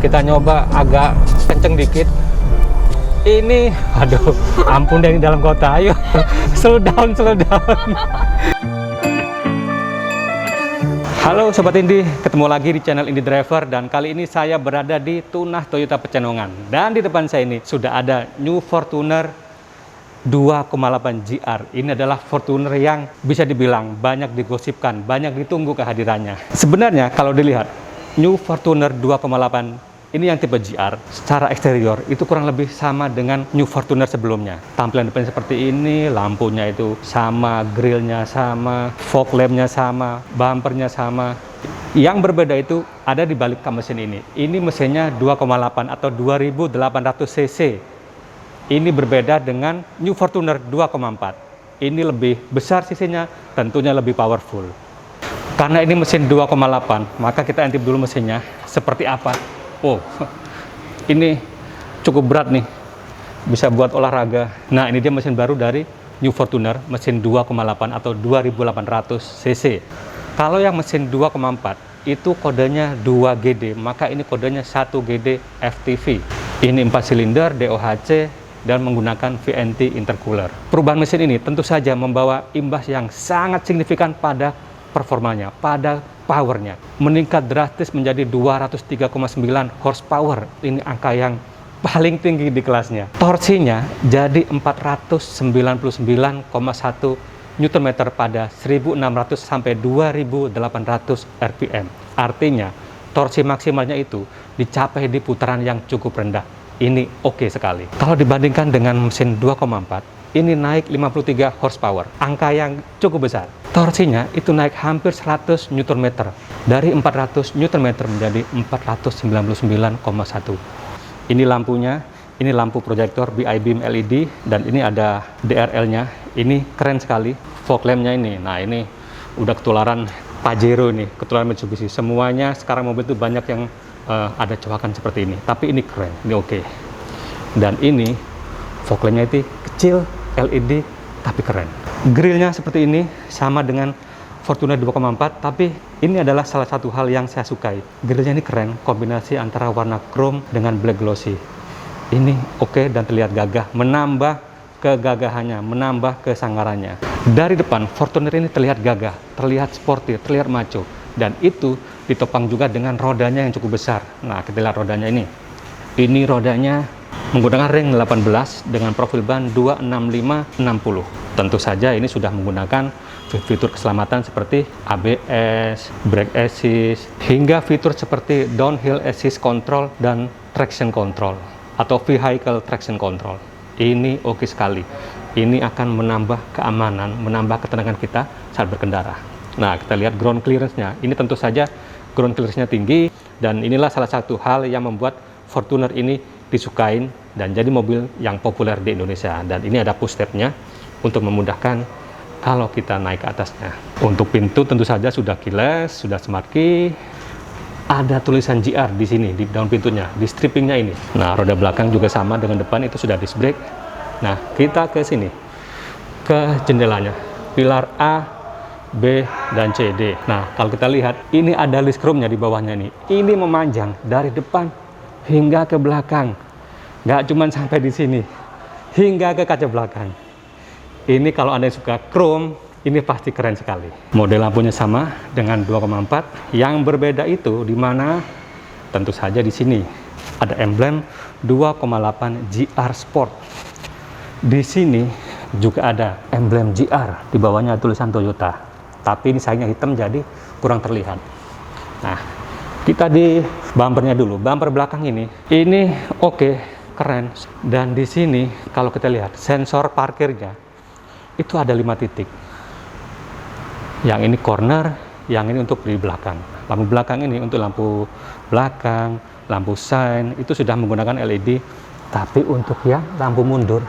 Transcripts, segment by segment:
kita nyoba agak kenceng dikit. Ini, aduh, ampun deh, ini dalam kota. Ayo, slow down, slow down. Halo Sobat Indi, ketemu lagi di channel Indi Driver, dan kali ini saya berada di Tunah Toyota Pecenongan. Dan di depan saya ini sudah ada New Fortuner 2,8 GR. Ini adalah Fortuner yang bisa dibilang banyak digosipkan, banyak ditunggu kehadirannya. Sebenarnya kalau dilihat New Fortuner 2,8 ini yang tipe GR, secara eksterior itu kurang lebih sama dengan New Fortuner sebelumnya. Tampilan depan seperti ini, lampunya itu sama, grillnya sama, fog lampnya sama, bumpernya sama. Yang berbeda itu ada di balik mesin ini. Ini mesinnya 2,8 atau 2800 cc. Ini berbeda dengan New Fortuner 2,4. Ini lebih besar cc-nya, tentunya lebih powerful. Karena ini mesin 2,8, maka kita intip dulu mesinnya seperti apa. Oh, ini cukup berat nih, bisa buat olahraga. Nah, ini dia mesin baru dari New Fortuner, mesin 2,8 atau 2800 cc. Kalau yang mesin 2,4 itu kodenya 2GD, maka ini kodenya 1GD FTV. Ini 4 silinder DOHC dan menggunakan VNT intercooler. Perubahan mesin ini tentu saja membawa imbas yang sangat signifikan pada performanya, pada powernya. Meningkat drastis menjadi 203,9 horsepower. Ini angka yang paling tinggi di kelasnya. Torsinya jadi 499,1 Nm pada 1600 sampai 2800 RPM. Artinya, torsi maksimalnya itu dicapai di putaran yang cukup rendah. Ini oke sekali. Kalau dibandingkan dengan mesin 2,4, ini naik 53 horsepower, angka yang cukup besar. Torsinya itu naik hampir 100 Nm, dari 400 Nm menjadi 499,1. Ini lampunya, ini lampu proyektor bi-beam LED, dan ini ada DRL-nya. Ini keren sekali. Fog lamp-nya ini, nah ini udah ketularan Pajero nih, ketularan Mitsubishi. Semuanya sekarang mobil itu banyak yang ada coakan seperti ini, tapi ini keren, ini oke. Dan ini fog lamp-nya itu kecil, LED, tapi keren. Grillnya seperti ini, sama dengan Fortuner 2,4, tapi ini adalah salah satu hal yang saya sukai. Grillnya ini keren, kombinasi antara warna chrome dengan black glossy. Ini oke dan terlihat gagah, menambah kegagahannya, menambah kesangarannya. Dari depan, Fortuner ini terlihat gagah, terlihat sporty, terlihat maco. Dan itu ditopang juga dengan rodanya yang cukup besar. Nah, kita lihat rodanya ini. Ini rodanya menggunakan ring 18 dengan profil ban 265/60. Tentu saja ini sudah menggunakan fitur keselamatan seperti ABS, brake assist, hingga fitur seperti downhill assist control dan traction control atau vehicle traction control. Ini oke sekali. Ini akan menambah keamanan, menambah ketenangan kita saat berkendara. Nah, kita lihat ground clearance-nya. Ini tentu saja ground clearance-nya tinggi, dan inilah salah satu hal yang membuat Fortuner ini disukain dan jadi mobil yang populer di Indonesia. Dan ini ada push step-nya untuk memudahkan kalau kita naik ke atasnya. Untuk pintu tentu saja sudah keyless, sudah smart key. Ada tulisan GR di sini, di daun pintunya, di strippingnya ini. Nah, roda belakang juga sama dengan depan, itu sudah disc brake. Nah, kita ke sini, ke jendelanya. Pilar A, B, dan C, D. Nah, kalau kita lihat, ini ada list chrome-nya di bawahnya nih. Ini memanjang dari depan hingga ke belakang. Nggak cuma sampai di sini, hingga ke kaca belakang. Ini kalau Anda suka chrome, ini pasti keren sekali. Model lampunya sama dengan 2,4. Yang berbeda itu di mana? Tentu saja di sini ada emblem 2,8 GR Sport. Di sini juga ada emblem GR, di bawahnya tulisan Toyota. Tapi ini sayangnya hitam, jadi kurang terlihat. Nah, kita di bumpernya dulu. Bumper belakang ini oke, keren. Dan di sini kalau kita lihat sensor parkirnya itu ada 5 titik. Yang ini corner, yang ini untuk di belakang. Lampu belakang ini untuk lampu belakang, lampu sign itu sudah menggunakan LED. Tapi untuk yang lampu mundur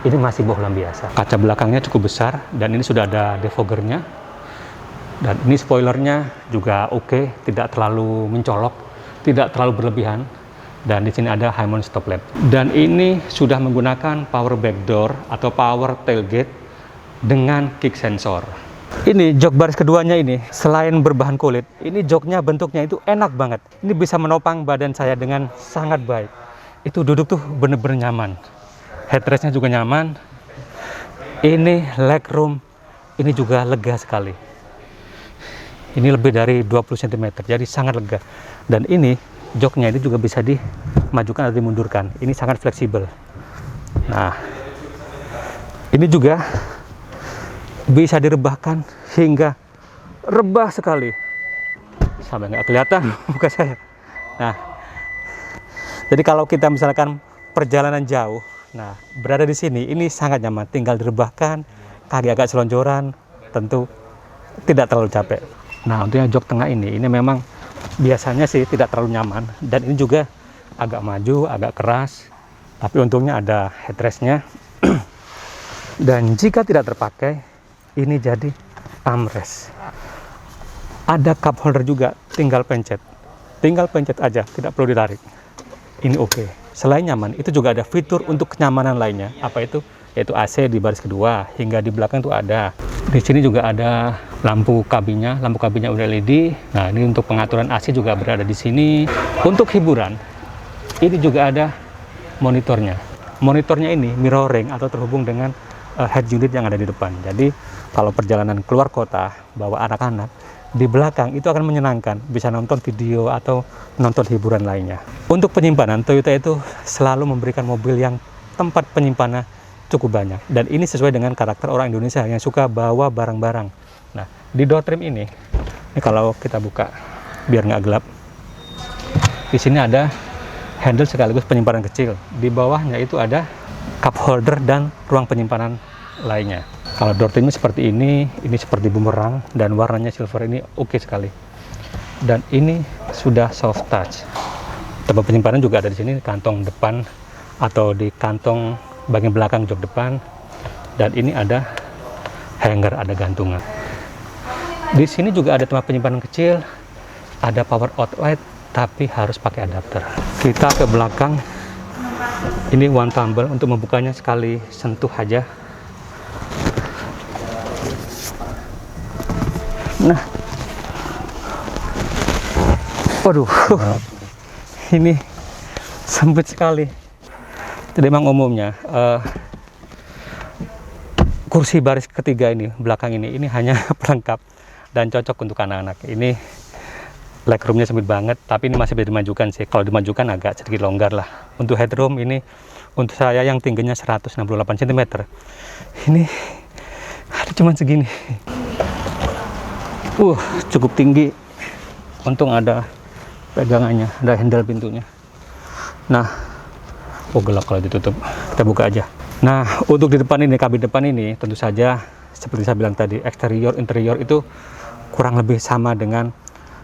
ini masih bohlam biasa. Kaca belakangnya cukup besar dan ini sudah ada defoggernya. Dan ini spoilernya juga oke, tidak terlalu mencolok, tidak terlalu berlebihan. Dan di sini ada high mount stop lamp. Dan ini sudah menggunakan power back door atau power tailgate dengan kick sensor. Ini jok baris keduanya ini, selain berbahan kulit, ini joknya bentuknya itu enak banget. Ini bisa menopang badan saya dengan sangat baik. Itu duduk tuh bener-bener nyaman. Headrestnya juga nyaman. Ini legroom, ini juga lega sekali. Ini lebih dari 20 cm, jadi sangat lega. Dan ini joknya itu juga bisa dimajukan atau dimundurkan. Ini sangat fleksibel. Nah, ini juga bisa direbahkan hingga rebah sekali sampai nggak kelihatan muka saya. Nah, jadi kalau kita misalkan perjalanan jauh, nah berada di sini ini sangat nyaman, tinggal direbahkan, kaki agak selonjoran, tentu tidak terlalu capek. Nah, untuk yang jok tengah ini memang biasanya sih tidak terlalu nyaman, dan ini juga agak maju, agak keras, tapi untungnya ada headrestnya. Dan jika tidak terpakai, ini jadi armrest. Ada cup holder juga, tinggal pencet aja, tidak perlu ditarik. Ini oke. Selain nyaman, itu juga ada fitur untuk kenyamanan lainnya. Apa itu? Yaitu AC di baris kedua, hingga di belakang itu ada. Di sini juga ada lampu kabinnya udah LED. Nah, ini untuk pengaturan AC juga berada di sini. Untuk hiburan, ini juga ada monitornya. Monitornya ini mirroring atau terhubung dengan head unit yang ada di depan. Jadi kalau perjalanan keluar kota bawa anak-anak, di belakang itu akan menyenangkan, bisa nonton video atau nonton hiburan lainnya. Untuk penyimpanan, Toyota itu selalu memberikan mobil yang tempat penyimpanannya cukup banyak, dan ini sesuai dengan karakter orang Indonesia yang suka bawa barang-barang. Nah, di door trim ini kalau kita buka biar nggak gelap, di sini ada handle sekaligus penyimpanan kecil. Di bawahnya itu ada cup holder dan ruang penyimpanan lainnya. Kalau door trimnya seperti ini seperti bumerang, dan warnanya silver ini oke sekali. Dan ini sudah soft touch. Tempat penyimpanan juga ada di sini, kantong depan atau di kantong bagian belakang jok depan. Dan ini ada hanger, ada gantungan. Di sini juga ada tempat penyimpanan kecil, ada power outlet, tapi harus pakai adapter. Kita ke belakang. Ini one tumble, untuk membukanya sekali sentuh aja. Nah, waduh, ini sempit sekali. Jadi memang umumnya kursi baris ketiga ini, belakang ini hanya pelengkap dan cocok untuk anak-anak. Ini legroomnya sempit banget, tapi ini masih bisa dimajukan sih. Kalau dimajukan agak sedikit longgar lah. Untuk headroom ini, untuk saya yang tingginya 168 cm, ini ada cuma segini. Cukup tinggi. Untung ada pegangannya, ada handle pintunya. Nah, gelap kalau ditutup. Kita buka aja. Nah, untuk di depan ini, kabin depan ini, tentu saja seperti saya bilang tadi, eksterior, interior itu kurang lebih sama dengan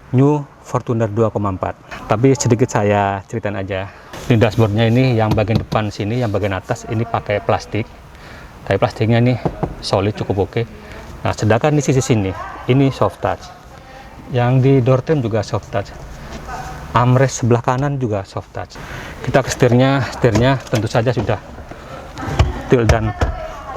New Fortuner 2,4. Tapi sedikit saya ceritain aja. Ini dashboardnya ini, yang bagian depan sini, yang bagian atas ini pakai plastik. Tapi plastiknya ini solid, cukup oke. Nah, sedangkan di sisi sini, ini soft touch. Yang di door trim juga soft touch. Armrest sebelah kanan juga soft touch. Kita ke setirnya tentu saja sudah tilt dan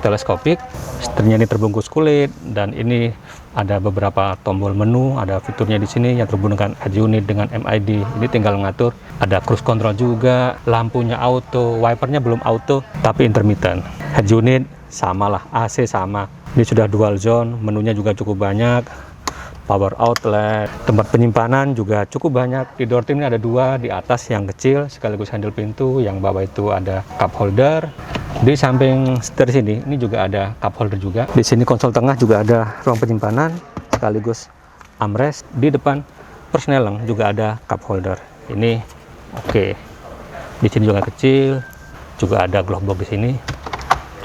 teleskopik. Setirnya ini terbungkus kulit, dan ini ada beberapa tombol menu, ada fiturnya di sini yang terhubung dengan head unit dengan MID. Ini tinggal mengatur. Ada cruise control juga, lampunya auto, wipernya belum auto tapi intermittent. Head unit samalah, AC sama. Ini sudah dual zone, menunya juga cukup banyak. Power outlet, tempat penyimpanan juga cukup banyak. Di door trim ini ada dua, di atas yang kecil sekaligus handle pintu, yang bawah itu ada cup holder. Di samping setir sini ini juga ada cup holder juga. Di sini konsol tengah juga ada ruang penyimpanan sekaligus armrest. Di depan persneleng juga ada cup holder. Ini oke. Di sini juga kecil, juga ada glove box di sini.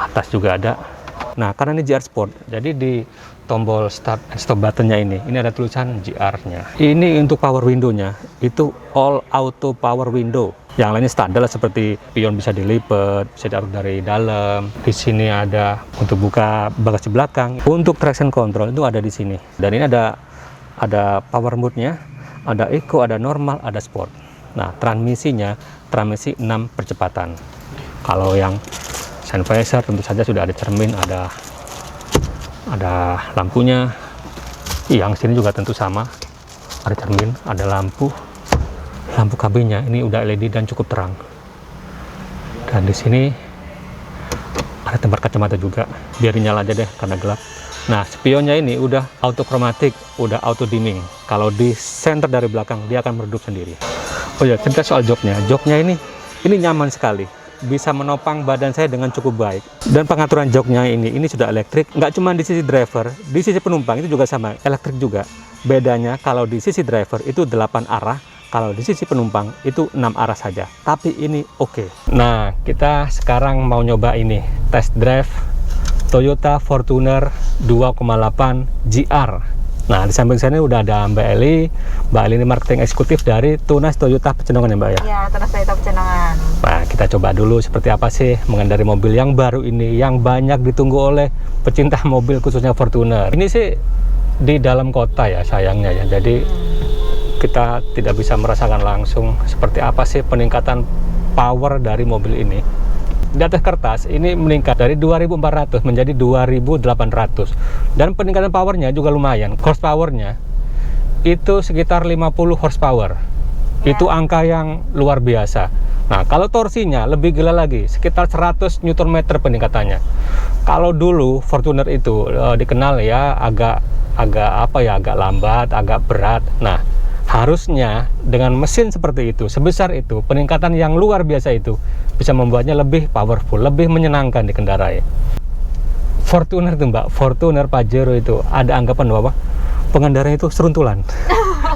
Atas juga ada. Nah, karena ini GR Sport, jadi di tombol start and stop buttonnya ini ada tulisan GR-nya. Ini untuk power window-nya, itu all auto power window. Yang lainnya standar lah, seperti pion bisa dilipat, bisa diatur dari dalam. Di sini ada untuk buka bagasi belakang. Untuk traction control itu ada di sini. Dan ini ada power mode-nya, ada eco, ada normal, ada sport. Nah, transmisinya transmisi 6 percepatan. Kalau yang sun visor tentu saja sudah ada cermin, ada Ada lampunya. Yang sini juga tentu sama. Ada cermin, ada lampu. Lampu kabinnya ini udah LED dan cukup terang. Dan di sini ada tempat kacamata juga. Biar nyala aja deh karena gelap. Nah, spionnya ini udah auto kromatik, udah auto dimming. Kalau di center dari belakang dia akan meredup sendiri. Oh ya, cerita soal joknya. Joknya ini nyaman sekali. Bisa menopang badan saya dengan cukup baik. Dan pengaturan joknya ini sudah elektrik. Nggak cuma di sisi driver, di sisi penumpang itu juga sama, elektrik juga. Bedanya kalau di sisi driver itu 8 arah, kalau di sisi penumpang itu 6 arah saja. Tapi ini oke. Nah, kita sekarang mau nyoba ini, test drive Toyota Fortuner 2,8 GR. Nah, di samping sana udah ada Mbak Eli. Mbak Eli ini marketing eksekutif dari Tunas Toyota Pecenongan ya Mbak ya? Iya, Tunas Toyota Pecenongan. Nah, kita coba dulu seperti apa sih mengendarai mobil yang baru ini, yang banyak ditunggu oleh pecinta mobil khususnya Fortuner. Ini sih di dalam kota ya sayangnya ya, jadi kita tidak bisa merasakan langsung seperti apa sih peningkatan power dari mobil ini. Di atas kertas ini meningkat dari 2400 menjadi 2800, dan peningkatan powernya juga lumayan. Horsepowernya itu sekitar 50 horsepower ya. Itu angka yang luar biasa. Nah, kalau torsinya lebih gila lagi, sekitar 100 Nm peningkatannya. Kalau dulu Fortuner itu dikenal ya agak lambat, agak berat. Nah, harusnya dengan mesin seperti itu, sebesar itu, peningkatan yang luar biasa itu bisa membuatnya lebih powerful, lebih menyenangkan dikendarai. Fortuner itu Mbak, Fortuner Pajero itu ada anggapan bahwa pengendaranya itu seruntulan,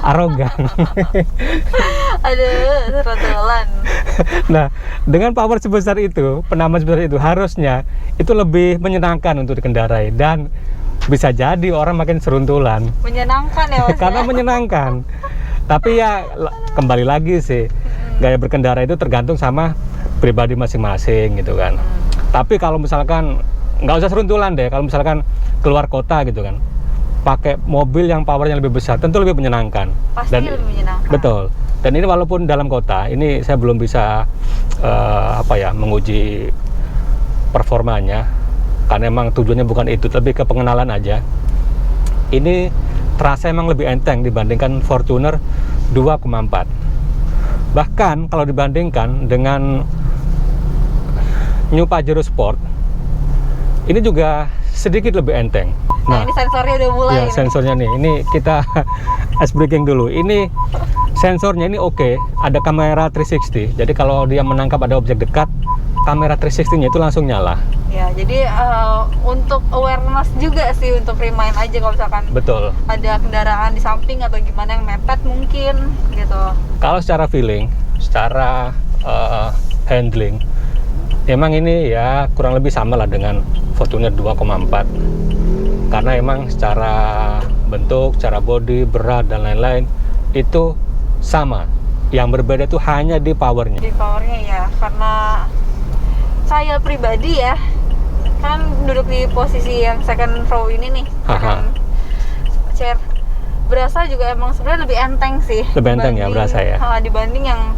arogan. Aduh, seruntulan. Nah, dengan power sebesar itu, penamaan sebesar itu, harusnya itu lebih menyenangkan untuk dikendarai, dan bisa jadi orang makin seruntulan. Menyenangkan ya Mas? Karena menyenangkan. Tapi ya kembali lagi sih, gaya berkendara itu tergantung sama pribadi masing-masing gitu kan. Tapi kalau misalkan nggak usah seruntulan deh, kalau misalkan keluar kota gitu kan, pakai mobil yang powernya lebih besar, tentu lebih menyenangkan. Pasti lebih menyenangkan. Betul. Dan ini walaupun dalam kota, ini saya belum bisa menguji performanya, karena emang tujuannya bukan itu, lebih ke pengenalan aja. Ini terasa emang lebih enteng dibandingkan Fortuner 2,4. Bahkan kalau dibandingkan dengan New Pajero Sport, ini juga sedikit lebih enteng. Nah, ini sensornya udah mulai. Ya, sensornya nih. Ini kita ice breaking dulu. Ini sensornya ini oke. Ada kamera 360. Jadi kalau dia menangkap ada objek dekat, kamera 360-nya itu langsung nyala. Ya, jadi untuk awareness juga sih, untuk remind aja kalau misalkan Betul. ada kendaraan di samping atau gimana yang mepet mungkin gitu. Kalau secara feeling, secara handling, emang ini ya kurang lebih sama lah dengan Fortuner 2,4. Karena emang secara bentuk, secara body, berat, dan lain-lain itu sama. Yang berbeda itu hanya di powernya. Di powernya ya, karena saya pribadi ya, kan duduk di posisi yang second row ini nih, second chair, berasa juga emang sebenarnya lebih enteng sih. Lebih enteng ya, berasa ya. Dibanding yang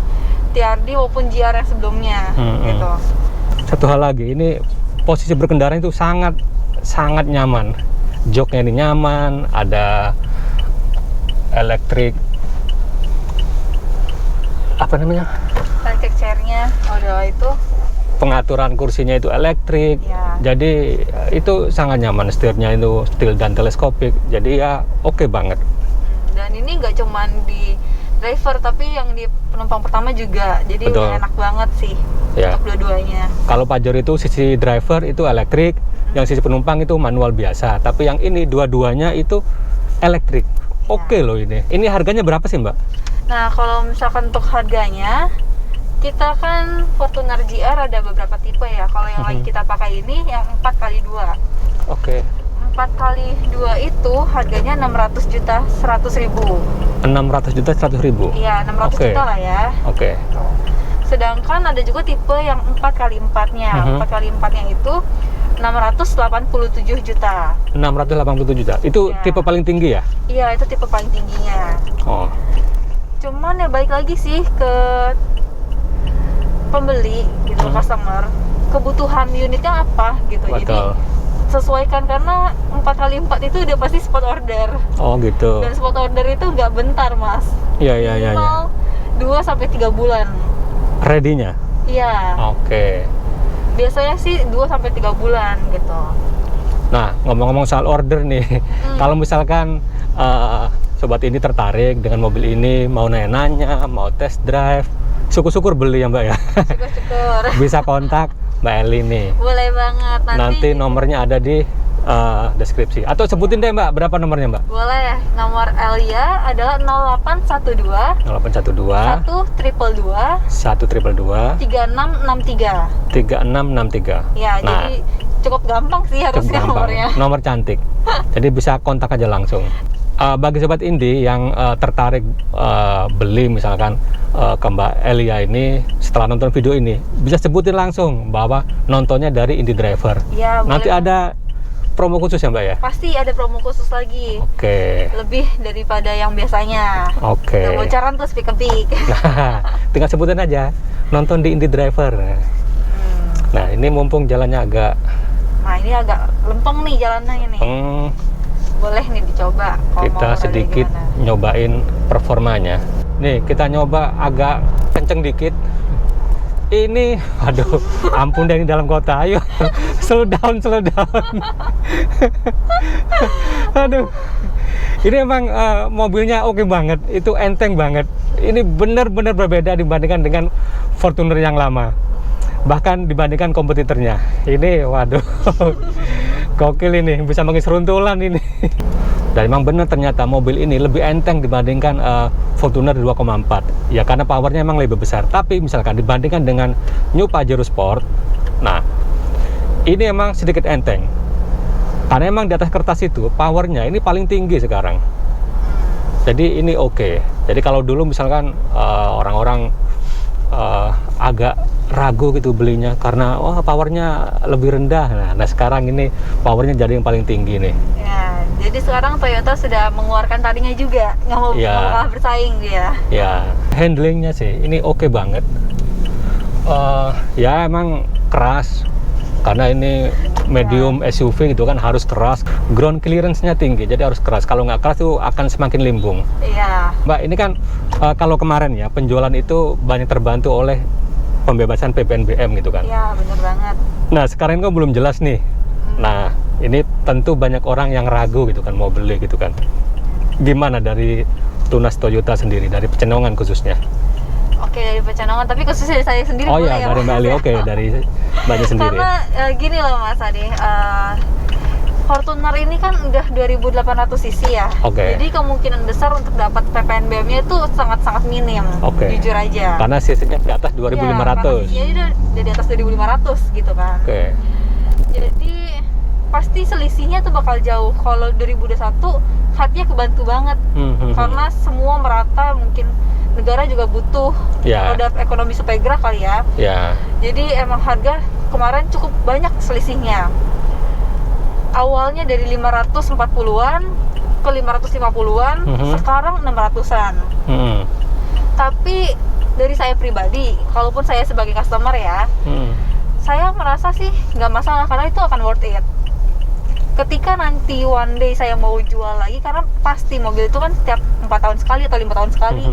TRD maupun GR yang sebelumnya, gitu. Satu hal lagi, ini posisi berkendara itu sangat nyaman. Joknya ini nyaman, ada elektrik Electric chairnya, udah itu. Pengaturan kursinya itu elektrik, ya. Jadi itu sangat nyaman. Setirnya itu steel dan teleskopik, jadi ya oke banget. Dan ini nggak cuman di driver, tapi yang di penumpang pertama juga, jadi Betul. enak banget sih Ya. untuk dua-duanya. Kalau Pajero itu sisi driver itu elektrik, yang sisi penumpang itu manual biasa. Tapi yang ini dua-duanya itu elektrik. Oke loh ini. Ini harganya berapa sih Mbak? Nah, kalau misalkan untuk harganya, kita kan Fortuner GR ada beberapa tipe ya. Kalau yang lagi kita pakai ini yang 4x2. Oke. 4x2 itu harganya 600.100.000. 600.100.000. Iya, 600 juta lah ya. Oke. Sedangkan ada juga tipe yang 4x4-nya. 4x4-nya itu 687 juta. 687 juta. Itu Ya. tipe paling tinggi ya? Iya, itu tipe paling tingginya. Oh. Cuman ya balik lagi sih ke pembeli gitu, customer, kebutuhan unitnya apa gitu. Betul. Jadi sesuaikan, karena 4x4 itu udah pasti spot order. Oh gitu. Dan spot order itu nggak bentar, Mas. Iya iya iya. Minimal 2-3 bulan. Ready-nya? Iya. Oke. Biasanya sih 2-3 bulan gitu. Nah, ngomong-ngomong soal order nih, kalau misalkan sobat ini tertarik dengan mobil ini, mau nanya-nanya, mau test drive, syukur-syukur beli ya Mbak ya. Syukur-syukur. Bisa kontak Mbak Eli nih. Boleh banget. Nanti nomornya ada di deskripsi. Atau sebutin deh Mbak, berapa nomornya Mbak? Boleh. Nomor Elia adalah 0812 0812 122 122 3663. 3663. Ya, Nah, jadi cukup gampang sih harusnya gampang. nomornya. Nomor cantik. Jadi bisa kontak aja langsung. Bagi sobat Indi yang tertarik beli misalkan ke Mbak Elia ini, setelah nonton video ini bisa sebutin langsung bahwa nontonnya dari Indi Driver. Ya, Nanti boleh. ada promo khusus ya Mbak ya? Pasti ada promo khusus lagi. Oke. Lebih daripada yang biasanya. Oke. Gak bocoran tuh speak-a-peak. Nah, tinggal sebutin aja nonton di Indi Driver. Nah, ini mumpung jalannya agak Nah, ini agak lempeng nih jalannya ini. Boleh nih dicoba. Kalau kita mau sedikit rada gimana. nyobain performanya. Nih, kita nyoba agak kenceng dikit. Ini, aduh, ampun deh, ini dalam kota. Ayo, slow down, slow down. Aduh, ini emang mobilnya oke banget. Itu enteng banget. Ini benar-benar berbeda dibandingkan dengan Fortuner yang lama. Bahkan dibandingkan kompetitornya. Ini, waduh, gokil ini, bisa mengisi runtulan ini. Dan memang benar ternyata mobil ini lebih enteng dibandingkan Fortuner 2,4. Ya karena powernya emang lebih besar. Tapi misalkan dibandingkan dengan New Pajero Sport, nah ini emang sedikit enteng. Karena emang di atas kertas itu powernya ini paling tinggi sekarang. Jadi ini oke. Jadi kalau dulu misalkan orang-orang agak ragu gitu belinya karena wah powernya lebih rendah. Nah sekarang ini powernya jadi yang paling tinggi nih. Ya, jadi sekarang Toyota sudah mengeluarkan tadinya juga, nggak mau kalah bersaing dia. Ya, handlingnya sih ini oke banget. Ya emang keras karena ini medium SUV gitu kan, harus keras. Ground clearance-nya tinggi, jadi harus keras. Kalau nggak keras tuh akan semakin limbung. Iya. Mbak, ini kan kalau kemarin ya penjualan itu banyak terbantu oleh pembebasan PPNBM gitu kan. Iya, bener banget. Nah sekarang kan belum jelas nih. Nah ini tentu banyak orang yang ragu gitu kan mau beli gitu kan. Gimana dari Tunas Toyota sendiri, dari Pecenongan khususnya? Oke, dari Pecenongan, tapi khususnya dari saya sendiri. Oh boleh iya, dari Mbak Eli. Oke, dari Mbaknya sendiri. Karena gini loh Mas Adi, Fortuner ini kan udah 2.800 cc ya. Oke. Jadi kemungkinan besar untuk dapat PPNBM-nya itu sangat-sangat minim. Oke. Jujur aja. Karena cc-nya di atas 2.500. Ya, karena cc-nya udah di atas 2.500 gitu kan. Oke. Jadi pasti selisihnya tuh bakal jauh. Kalau 2021 hatinya kebantu banget. Karena semua merata, mungkin negara juga butuh roda ekonomi supaya gerak kali ya. Ya. Jadi emang harga kemarin cukup banyak selisihnya. Awalnya dari 540-an ke 550-an, sekarang 600-an. Tapi dari saya pribadi, kalaupun saya sebagai customer ya, saya merasa sih nggak masalah karena itu akan worth it. Ketika nanti one day saya mau jual lagi, karena pasti mobil itu kan setiap 4 tahun sekali atau 5 tahun sekali,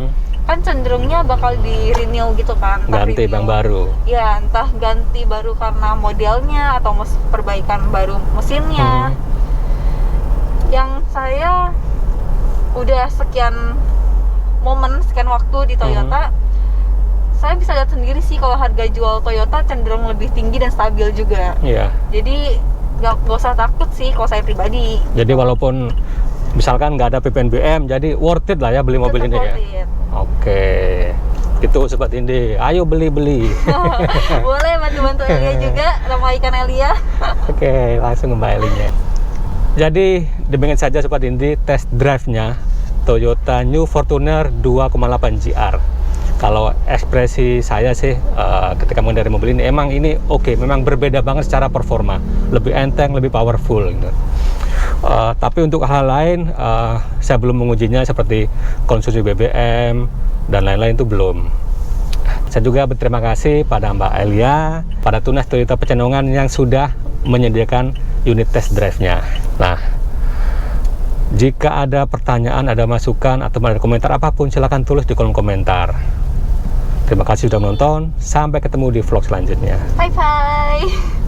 kan cenderungnya bakal di renew gitu kan. Ganti bang baru. Ya, entah ganti baru karena modelnya atau perbaikan baru mesinnya. Yang saya udah sekian waktu di Toyota, saya bisa lihat sendiri sih kalau harga jual Toyota cenderung lebih tinggi dan stabil juga. Iya. Jadi nggak usah takut sih kalau saya pribadi. Jadi walaupun misalkan nggak ada PPNBM, jadi worth it lah ya beli mobil ini ya. Oke, itu Sobat Indi, ayo beli. Boleh bantu Elia juga, nama ikan Elia. Oke, langsung ke Mbak Elinya. Jadi demikian saja Sobat Indi test drive-nya Toyota New Fortuner 2,8 GR. Kalau ekspresi saya sih ketika mengendarai mobil ini, emang ini oke, memang berbeda banget secara performa, lebih enteng, lebih powerful gitu. Tapi untuk hal lain saya belum mengujinya seperti konsumsi BBM dan lain-lain itu belum. Saya juga berterima kasih pada Mbak Elia, pada Tunas Toyota Pecenongan yang sudah menyediakan unit test drive-nya. Nah, jika ada pertanyaan, ada masukan, atau ada komentar apapun, silahkan tulis di kolom komentar. Terima kasih sudah menonton, sampai ketemu di vlog selanjutnya. Bye-bye.